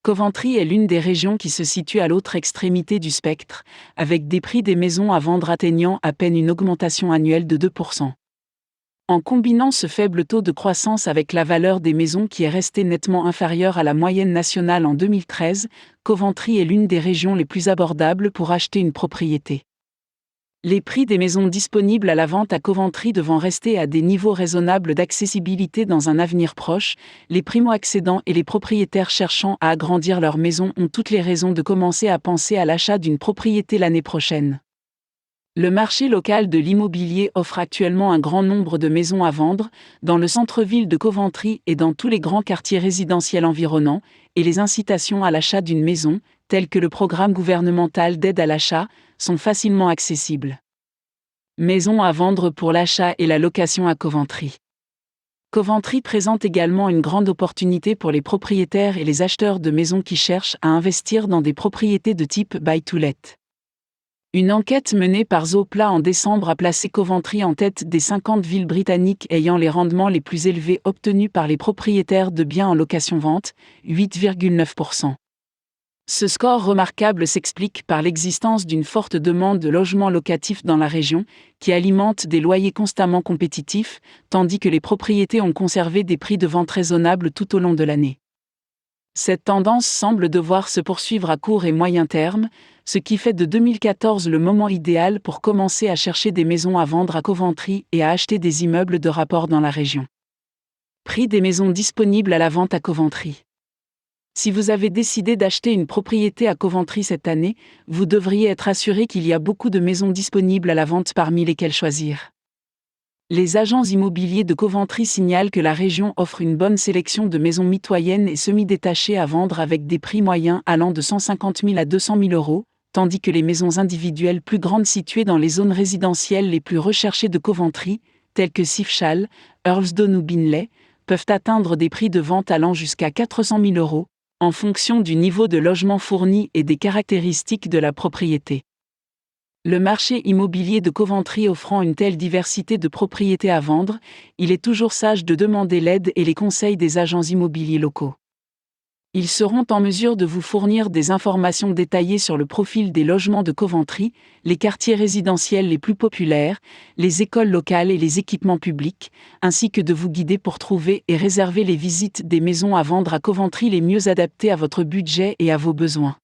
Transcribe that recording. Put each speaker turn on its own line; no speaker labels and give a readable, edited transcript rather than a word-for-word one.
Coventry est l'une des régions qui se situe à l'autre extrémité du spectre, avec des prix des maisons à vendre atteignant à peine une augmentation annuelle de 2%. En combinant ce faible taux de croissance avec la valeur des maisons qui est restée nettement inférieure à la moyenne nationale en 2013, Coventry est l'une des régions les plus abordables pour acheter une propriété. Les prix des maisons disponibles à la vente à Coventry devant rester à des niveaux raisonnables d'accessibilité dans un avenir proche, les primo-accédants et les propriétaires cherchant à agrandir leur maison ont toutes les raisons de commencer à penser à l'achat d'une propriété l'année prochaine. Le marché local de l'immobilier offre actuellement un grand nombre de maisons à vendre, dans le centre-ville de Coventry et dans tous les grands quartiers résidentiels environnants, et les incitations à l'achat d'une maison, telles que le programme gouvernemental d'aide à l'achat, sont facilement accessibles. Maisons à vendre pour l'achat et la location à Coventry. Coventry présente également une grande opportunité pour les propriétaires et les acheteurs de maisons qui cherchent à investir dans des propriétés de type buy-to-let. Une enquête menée par Zoopla en décembre a placé Coventry en tête des 50 villes britanniques ayant les rendements les plus élevés obtenus par les propriétaires de biens en location-vente, 8,9%. Ce score remarquable s'explique par l'existence d'une forte demande de logements locatifs dans la région, qui alimente des loyers constamment compétitifs, tandis que les propriétés ont conservé des prix de vente raisonnables tout au long de l'année. Cette tendance semble devoir se poursuivre à court et moyen terme, ce qui fait de 2014 le moment idéal pour commencer à chercher des maisons à vendre à Coventry et à acheter des immeubles de rapport dans la région. Prix des maisons disponibles à la vente à Coventry. Si vous avez décidé d'acheter une propriété à Coventry cette année, vous devriez être assuré qu'il y a beaucoup de maisons disponibles à la vente parmi lesquelles choisir. Les agents immobiliers de Coventry signalent que la région offre une bonne sélection de maisons mitoyennes et semi-détachées à vendre avec des prix moyens allant de 150 000 à 200 000 euros, tandis que les maisons individuelles plus grandes situées dans les zones résidentielles les plus recherchées de Coventry, telles que Sifchal, Hurlsdon ou Binley, peuvent atteindre des prix de vente allant jusqu'à 400 000 euros, en fonction du niveau de logement fourni et des caractéristiques de la propriété. Le marché immobilier de Coventry offrant une telle diversité de propriétés à vendre, il est toujours sage de demander l'aide et les conseils des agents immobiliers locaux. Ils seront en mesure de vous fournir des informations détaillées sur le profil des logements de Coventry, les quartiers résidentiels les plus populaires, les écoles locales et les équipements publics, ainsi que de vous guider pour trouver et réserver les visites des maisons à vendre à Coventry les mieux adaptées à votre budget et à vos besoins.